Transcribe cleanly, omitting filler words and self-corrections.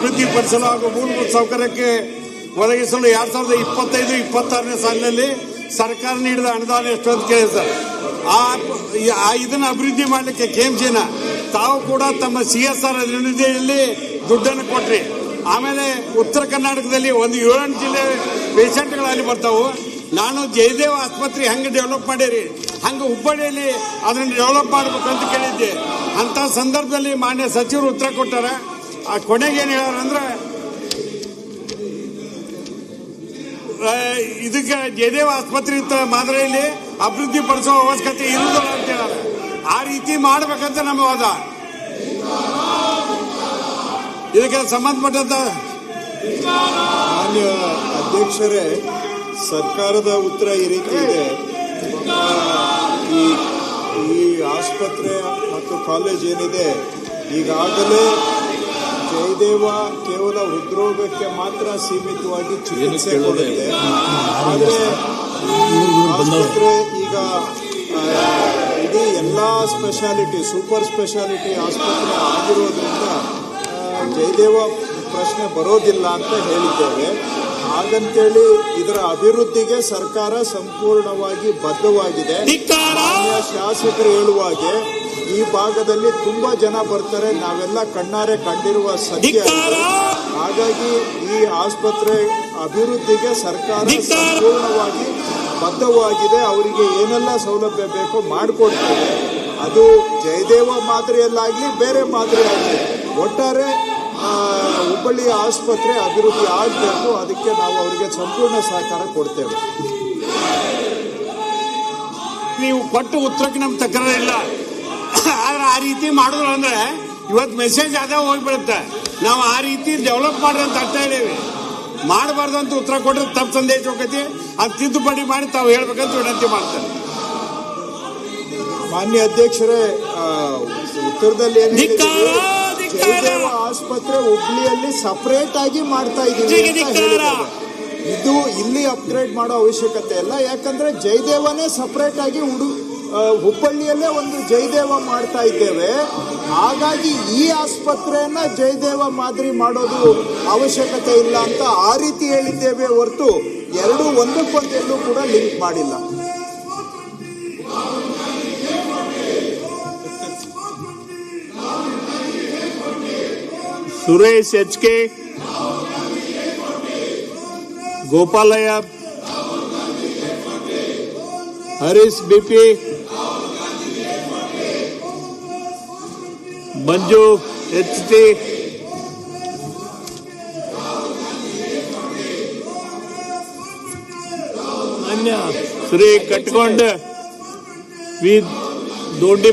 ಅಭಿವೃದ್ಧಿಪಡಿಸಲು ಹಾಗೂ ಮೂಲಭೂತ ಸೌಕರ್ಯಕ್ಕೆ ಒದಗಿಸಲು 2025-26ನೇ ಸಾಲಿನಲ್ಲಿ ಸರ್ಕಾರ ನೀಡಿದ ಅನುದಾನ ಎಷ್ಟು ಅಂತ ಕೇಳಿದೆ ಸರ್. ಇದನ್ನು ಅಭಿವೃದ್ಧಿ ಮಾಡಲಿಕ್ಕೆ KMCನ ತಾವು ಕೂಡ ತಮ್ಮ CSR ನಿಧಿಯಲ್ಲಿ ದುಡ್ಡನ್ನು ಕೊಟ್ರಿ. ಆಮೇಲೆ ಉತ್ತರ ಕರ್ನಾಟಕದಲ್ಲಿ ಒಂದು 7 ಜಿಲ್ಲೆ ಪೇಷಂಟ್ಗಳು ಅಲ್ಲಿ ಬರ್ತಾವು. ನಾನು ಜಯದೇವ ಆಸ್ಪತ್ರೆ ಹೆಂಗೆ ಡೆವಲಪ್ ಮಾಡಿರಿ ಹಂಗೆ ಹುಬ್ಬಳ್ಳಿಯಲ್ಲಿ ಅದನ್ನು ಡೆವಲಪ್ ಮಾಡಬೇಕಂತ ಕೇಳಿದ್ದೆ. ಅಂತ ಸಂದರ್ಭದಲ್ಲಿ ಮಾನ್ಯ ಸಚಿವರು ಉತ್ತರ ಕೊಟ್ಟಾರ. ಆ ಕೊನೆಗೆ ಏನು ಹೇಳಾರಂದ್ರೆ ಇದಕ್ಕೆ ಜಯದೇವ ಆಸ್ಪತ್ರೆ ಮಾದರಿಯಲ್ಲಿ ಅಭಿವೃದ್ಧಿ ಪಡಿಸುವ ಅವಶ್ಯಕತೆ ಇರುವುದಿಲ್ಲ ಅಂತ ಹೇಳಾರ. ಆ ರೀತಿ ಮಾಡಬೇಕಂತ ನಮ್ಮ ವಾದ. ಇದಕ್ಕೆ ಸಂಬಂಧಪಟ್ಟಂತ ಮಾನ್ಯ ಅಧ್ಯಕ್ಷರೇ, ಸರ್ಕಾರದ ಉತ್ತರ ಈ ರೀತಿ ಇದೆ. ಈ ಆಸ್ಪತ್ರೆ ಮತ್ತು ಕಾಲೇಜ್ ಏನಿದೆ ಈಗಾಗಲೇ ಜಯದೇವ ಕೇವಲ ಹೃದ್ರೋಗಕ್ಕೆ ಮಾತ್ರ ಸೀಮಿತವಾಗಿ ಚಿಕಿತ್ಸೆ ಕೊಡುತ್ತೆ. ಆದರೆ ಆಸ್ಪತ್ರೆ ಈಗ ಇಡೀ ಎಲ್ಲ ಸ್ಪೆಷಾಲಿಟಿ ಸೂಪರ್ ಸ್ಪೆಷಾಲಿಟಿ ಆಸ್ಪತ್ರೆ ಆಗಿರೋದ್ರಿಂದ ಜಯದೇವ ಪ್ರಶ್ನೆ ಬರೋದಿಲ್ಲ ಅಂತ ಹೇಳಿದ್ದೇವೆ. ಹಾಗಂತೇಳಿ ಇದರ ಅಭಿವೃದ್ಧಿಗೆ ಸರ್ಕಾರ ಸಂಪೂರ್ಣವಾಗಿ ಬದ್ಧವಾಗಿದೆ. ಮಾನ್ಯ ಶಾಸಕರು ಹೇಳುವಾಗೆ ಈ ಭಾಗದಲ್ಲಿ ತುಂಬಾ ಜನ ಬರ್ತಾರೆ, ನಾವೆಲ್ಲ ಕಣ್ಣಾರೆ ಕಂಡಿರುವ ಸತ್ಯ. ಹಾಗಾಗಿ ಈ ಆಸ್ಪತ್ರೆ ಅಭಿವೃದ್ಧಿಗೆ ಸರ್ಕಾರ ಸಂಪೂರ್ಣವಾಗಿ ಬದ್ಧವಾಗಿದೆ. ಅವರಿಗೆ ಏನೆಲ್ಲ ಸೌಲಭ್ಯ ಬೇಕೋ ಮಾಡಿಕೊಡ್ತೇವೆ. ಅದು ಜಯದೇವ ಮಾದರಿಯಲ್ಲಾಗಲಿ ಬೇರೆ ಮಾದರಿಯಾಗಲಿ ಒಟ್ಟಾರೆ ಹುಬ್ಬಳ್ಳಿ ಆಸ್ಪತ್ರೆ ಅಭಿವೃದ್ಧಿ ಆಗಬೇಕು. ಅದಕ್ಕೆ ನಾವು ಅವರಿಗೆ ಸಂಪೂರ್ಣ ಸಹಕಾರ ಕೊಡ್ತೇವೆ. ನೀವು ಕೊಟ್ಟು ಉತ್ತರಕ್ಕೆ ನಮ್ಗೆ ತಕರಾರಿಲ್ಲ. ಆದ್ರೆ ಆ ರೀತಿ ಮಾಡಿದ್ರು ಅಂದ್ರೆ ಇವತ್ತು ಮೆಸೇಜ್ ಅದೇ ಹೋಗ್ಬಿಡುತ್ತೆ. ನಾವು ಆ ರೀತಿ ಡೆವಲಪ್ ಮಾಡ್ರಿ ಅಂತ ಅರ್ಥ ಹೇಳೀವಿ. ಮಾಡಬಾರ್ದು ಅಂತ ಉತ್ತರ ಕೊಟ್ಟರೆ ತಪ್ಪು ಸಂದೇಶ ಹೋಗತಿ. ಅದು ತಿದ್ದುಪಡಿ ಮಾಡಿ ತಾವು ಹೇಳ್ಬೇಕಂತ ವಿನಂತಿ ಮಾಡ್ತಾರೆ. ಮಾನ್ಯ ಅಧ್ಯಕ್ಷರೇ, ಉತ್ತರದಲ್ಲಿ ಜಯದೇವ ಆಸ್ಪತ್ರೆ ಹುಬ್ಳಿಯಲ್ಲಿ ಸಪರೇಟ್ ಆಗಿ ಮಾಡ್ತಾ ಇದೀವಿ ಅಂತ ಹೇಳಿದ್ದಾರೆ. ಇದು ಇಲ್ಲಿ ಅಪ್ಗ್ರೇಡ್ ಮಾಡೋ ಅವಶ್ಯಕತೆ ಇಲ್ಲ. ಯಾಕಂದ್ರೆ ಜಯದೇವನೇ ಸಪರೇಟ್ ಆಗಿ ಹುಬ್ಬಳ್ಳಿಯಲ್ಲೇ ಒಂದು ಜಯದೇವ ಮಾಡ್ತಾ ಇದ್ದೇವೆ. ಹಾಗಾಗಿ ಈ ಆಸ್ಪತ್ರೆಯನ್ನ ಜಯದೇವ ಮಾದರಿ ಮಾಡೋದು ಅವಶ್ಯಕತೆ ಇಲ್ಲ ಅಂತ ಆ ರೀತಿ ಹೇಳಿದ್ದೇವೆ ಹೊರತು ಎರಡು ಒಂದಕ್ಕೊಂದೆಲ್ಲೂ ಕೂಡ ಲಿಂಕ್ ಮಾಡಿಲ್ಲ. ಸುರೇಶ್ HK, ಗೋಪಾಲಯ್ಯ, ಹರೀಶ್ BP, ಮಂಜು HT, ಶ್ರೀ ಕಟ್ಕೊಂಡ ವಿ ದೊಡ್ಡಿ